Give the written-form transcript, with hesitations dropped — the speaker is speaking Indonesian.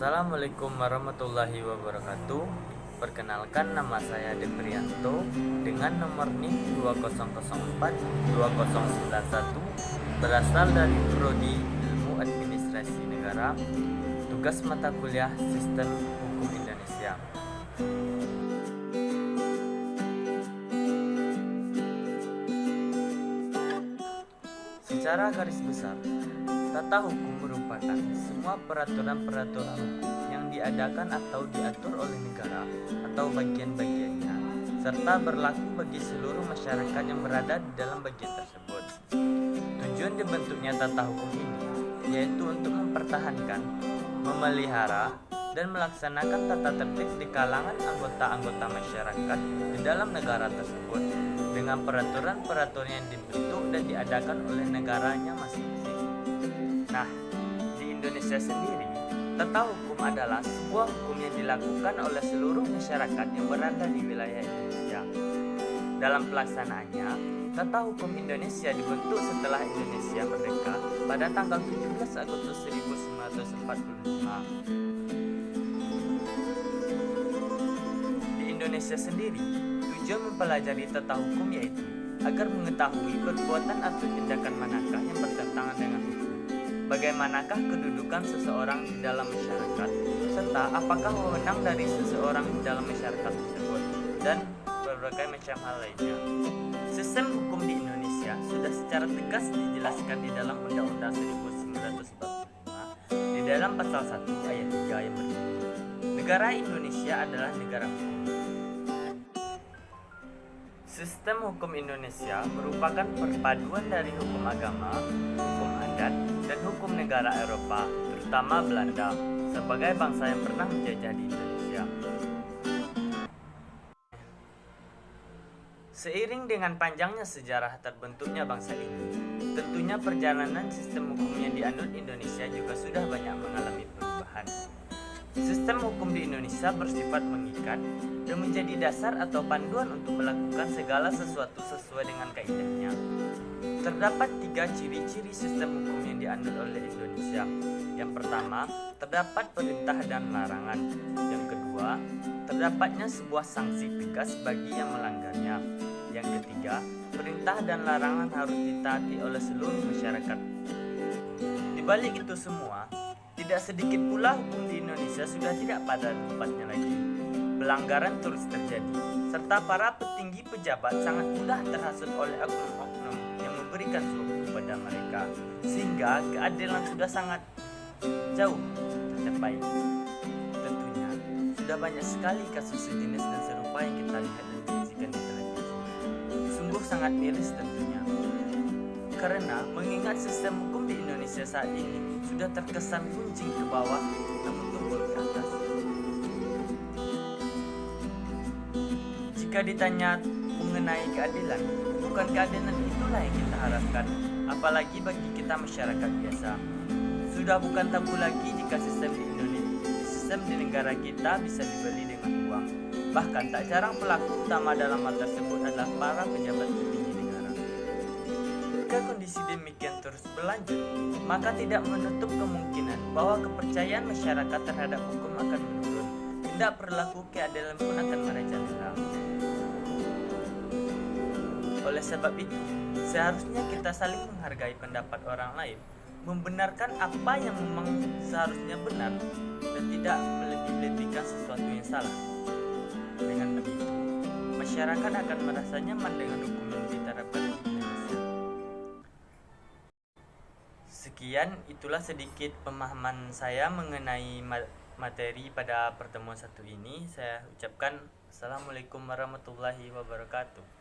Assalamualaikum warahmatullahi wabarakatuh. Perkenalkan, nama saya Deprianto dengan nomor NIM 2004-2091, berasal dari Prodi Ilmu Administrasi Negara, tugas mata kuliah Sistem Hukum Indonesia. Secara garis besar, tata hukum merupakan semua peraturan-peraturan hukum yang diadakan atau diatur oleh negara atau bagian-bagiannya, serta berlaku bagi seluruh masyarakat yang berada di dalam bagian tersebut. Tujuan dibentuknya tata hukum ini yaitu untuk mempertahankan, memelihara, dan melaksanakan tata tertib di kalangan anggota-anggota masyarakat di dalam negara tersebut dengan peraturan-peraturan yang dibentuk dan diadakan oleh negaranya masing-masing. Nah, di Indonesia sendiri, tata hukum adalah sebuah hukum yang dilakukan oleh seluruh masyarakat yang berada di wilayah Indonesia. Dalam pelaksanaannya, tata hukum Indonesia dibentuk setelah Indonesia merdeka pada tanggal 17 Agustus 1945. Di Indonesia sendiri, tujuan mempelajari tata hukum yaitu agar mengetahui perbuatan atau tindakan manakah yang bertentangan dengan hukum, bagaimanakah kedudukan seseorang di dalam masyarakat, serta apakah wewenang dari seseorang di dalam masyarakat tersebut, dan berbagai macam hal lainnya. Sistem hukum di Indonesia sudah secara tegas dijelaskan di dalam Undang-Undang 1945 di dalam pasal 1 ayat 3 yang berbunyi, negara Indonesia adalah negara hukum. Sistem hukum Indonesia merupakan perpaduan dari hukum agama, hukum adat, dan hukum negara Eropa, terutama Belanda, sebagai bangsa yang pernah menjajah di Indonesia. Seiring dengan panjangnya sejarah terbentuknya bangsa ini, tentunya perjalanan sistem hukum yang dianut Indonesia juga sudah banyak mengalami perubahan. Sistem hukum di Indonesia bersifat mengikat dan menjadi dasar atau panduan untuk melakukan segala sesuatu sesuai dengan kaidahnya. Terdapat 3 ciri-ciri sistem hukum yang dianut oleh Indonesia. Yang pertama, terdapat perintah dan larangan. Yang kedua, terdapatnya sebuah sanksi tegas bagi yang melanggarnya. Yang ketiga, perintah dan larangan harus ditaati oleh seluruh masyarakat. Di balik itu semua, tidak sedikit pula hukum di Indonesia sudah tidak pada tempatnya lagi. Pelanggaran terus terjadi, serta para petinggi pejabat sangat mudah terhasut oleh oknum-oknum yang memberikan suap kepada mereka, sehingga keadilan sudah sangat jauh tercapai. Tentunya, sudah banyak sekali kasus sejenis dan serupa yang kita lihat dan menyaksikan di televisi. Sungguh sangat miris tentunya, karena mengingat sistem hukum di Indonesia saat ini sudah terkesan runcing ke bawah namun tumpul ke atas. Jika ditanya mengenai keadilan, bukan keadilan itulah yang kita harapkan, apalagi bagi kita masyarakat biasa. Sudah bukan tabu lagi jika sistem di negara kita bisa dibeli dengan uang. Bahkan tak jarang pelaku utama dalam hal tersebut adalah para pejabat petinggi negara. Jika kondisi demikian terus berlanjut, maka tidak menutup kemungkinan bahwa kepercayaan masyarakat terhadap hukum akan menurun. Tidak berlaku keadilan pun akan merajalela. Oleh sebab itu, seharusnya kita saling menghargai pendapat orang lain, membenarkan apa yang memang seharusnya benar, dan tidak melebih-lebihkan sesuatu yang salah. Dengan begitu, masyarakat akan merasa nyaman dengan hukum yang diterapkan di Indonesia. Sekian, itulah sedikit pemahaman saya mengenai materi pada pertemuan satu ini. Saya ucapkan Assalamualaikum warahmatullahi wabarakatuh.